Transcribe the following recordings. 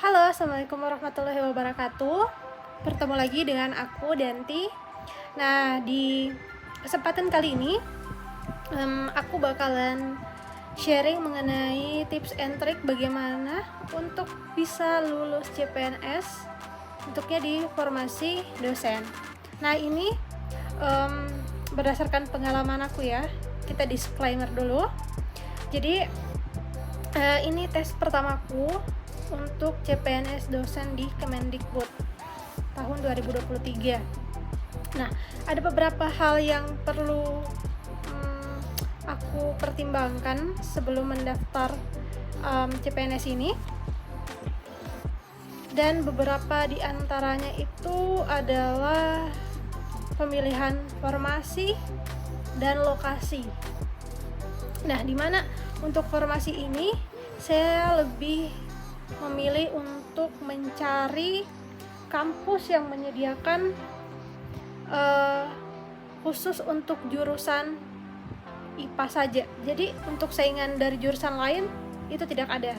Halo, assalamualaikum warahmatullahi wabarakatuh. Bertemu lagi dengan aku, Danti. Nah, di kesempatan kali ini, aku bakalan sharing mengenai tips and trick bagaimana untuk bisa lulus CPNS, untuknya di formasi dosen. Nah, ini berdasarkan pengalaman aku ya. Kita disclaimer dulu. Jadi, ini tes pertamaku untuk CPNS dosen di Kemendikbud tahun 2023. Nah, ada beberapa hal yang perlu aku pertimbangkan sebelum mendaftar CPNS ini, dan beberapa di antaranya itu adalah pemilihan formasi dan lokasi. Nah, dimana untuk formasi ini saya lebih memilih untuk mencari kampus yang menyediakan khusus untuk jurusan IPA saja. Jadi untuk saingan dari jurusan lain itu tidak ada,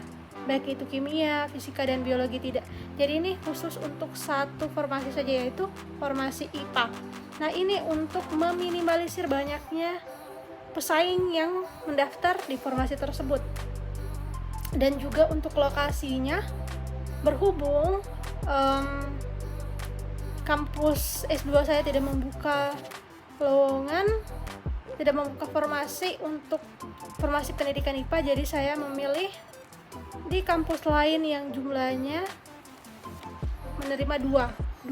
baik itu kimia, fisika, dan biologi tidak. Jadi ini khusus untuk satu formasi saja, yaitu formasi IPA. Nah, ini untuk meminimalisir banyaknya pesaing yang mendaftar di formasi tersebut. Dan juga untuk lokasinya, berhubung kampus S2 saya tidak membuka lowongan, tidak membuka formasi untuk formasi pendidikan IPA, jadi saya memilih di kampus lain yang jumlahnya menerima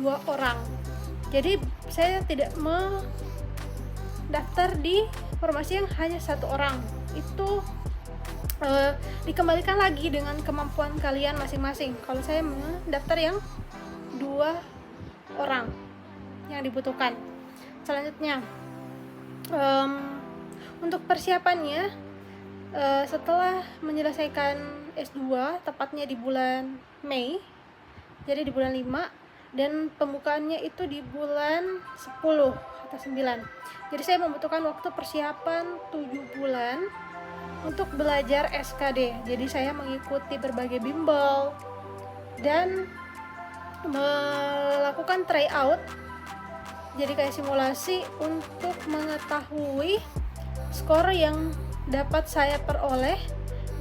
dua orang. Jadi saya tidak mendaftar di formasi yang hanya satu orang. Itu dikembalikan lagi dengan kemampuan kalian masing-masing. Kalau saya mendaftar yang 2 orang yang dibutuhkan. Selanjutnya, untuk persiapannya, setelah menyelesaikan S2, tepatnya di bulan Mei, jadi di bulan 5, dan pembukaannya itu di bulan 10 atau 9. Jadi saya membutuhkan waktu persiapan 7 bulan untuk belajar SKD. Jadi saya mengikuti berbagai bimbel dan melakukan tryout, jadi kayak simulasi untuk mengetahui skor yang dapat saya peroleh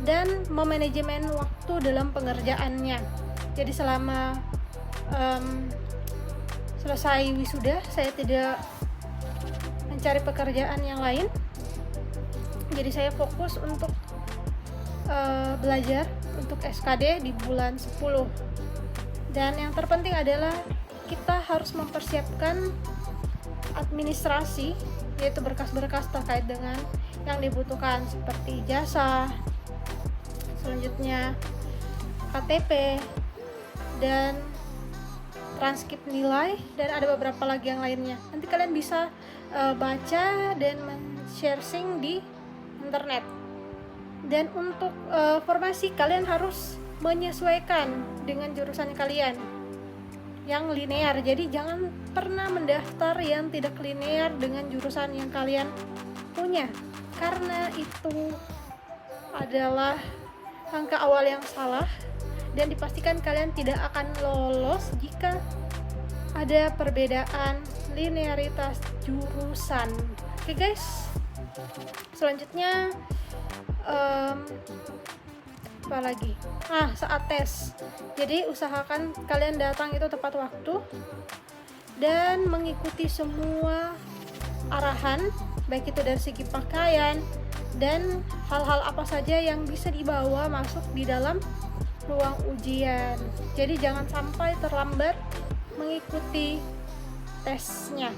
dan memanajemen waktu dalam pengerjaannya. Jadi selama selesai wisuda, saya tidak mencari pekerjaan yang lain. Jadi saya fokus untuk belajar untuk SKD di bulan 10. Dan yang terpenting adalah kita harus mempersiapkan administrasi, yaitu berkas-berkas terkait dengan yang dibutuhkan seperti ijazah, selanjutnya KTP, dan transkrip nilai, dan ada beberapa lagi yang lainnya. Nanti kalian bisa baca dan men-sharing di internet. Dan untuk formasi, kalian harus menyesuaikan dengan jurusan kalian yang linear. Jadi jangan pernah mendaftar yang tidak linear dengan jurusan yang kalian punya, karena itu adalah langkah awal yang salah, dan dipastikan kalian tidak akan lolos jika ada perbedaan linearitas jurusan. Oke guys, selanjutnya apa lagi? Saat tes. Jadi usahakan kalian datang itu tepat waktu dan mengikuti semua arahan, baik itu dari segi pakaian dan hal-hal apa saja yang bisa dibawa masuk di dalam ruang ujian. Jadi jangan sampai terlambat mengikuti tesnya.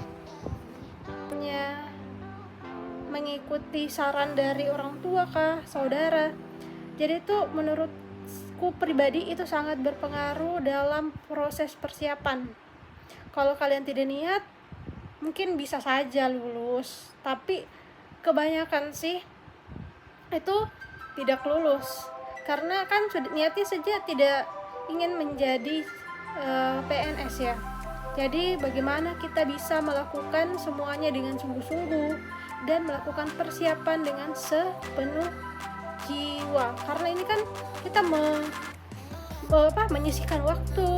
Mengikuti saran dari orang tua kah, saudara. Jadi itu menurutku pribadi itu sangat berpengaruh dalam proses persiapan. Kalau kalian tidak niat, mungkin bisa saja lulus, tapi kebanyakan sih itu tidak lulus, karena kan sudah niatnya saja tidak ingin menjadi PNS ya. Jadi bagaimana kita bisa melakukan semuanya dengan sungguh-sungguh dan melakukan persiapan dengan sepenuh jiwa, karena ini kan kita menyisihkan waktu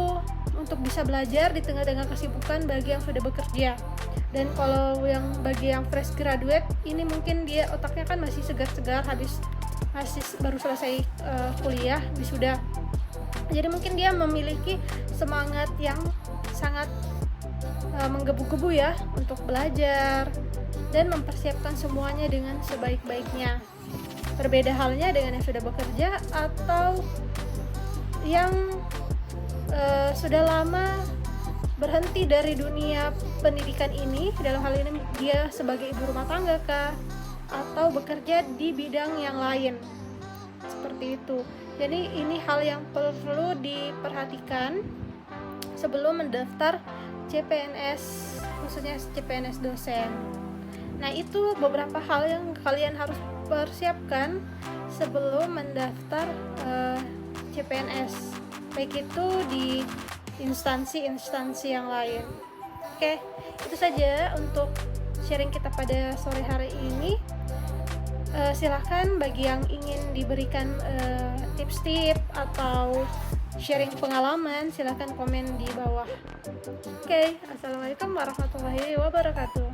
untuk bisa belajar di tengah-tengah kesibukan bagi yang sudah bekerja. Dan kalau yang bagi yang fresh graduate ini mungkin dia otaknya kan masih segar-segar masih baru selesai kuliah wisuda, jadi mungkin dia memiliki semangat yang sangat menggebu-gebu ya untuk belajar dan mempersiapkan semuanya dengan sebaik-baiknya. Berbeda halnya dengan yang sudah bekerja atau yang sudah lama berhenti dari dunia pendidikan ini, dalam hal ini dia sebagai ibu rumah tangga kah, atau bekerja di bidang yang lain, seperti itu. Jadi ini hal yang perlu diperhatikan sebelum mendaftar CPNS, khususnya CPNS dosen. Nah, itu beberapa hal yang kalian harus persiapkan sebelum mendaftar CPNS, baik itu di instansi-instansi yang lain. Oke, itu saja untuk sharing kita pada sore hari ini. Silahkan bagi yang ingin diberikan tips-tips atau sharing pengalaman, silahkan komen di bawah. Oke, assalamualaikum warahmatullahi wabarakatuh.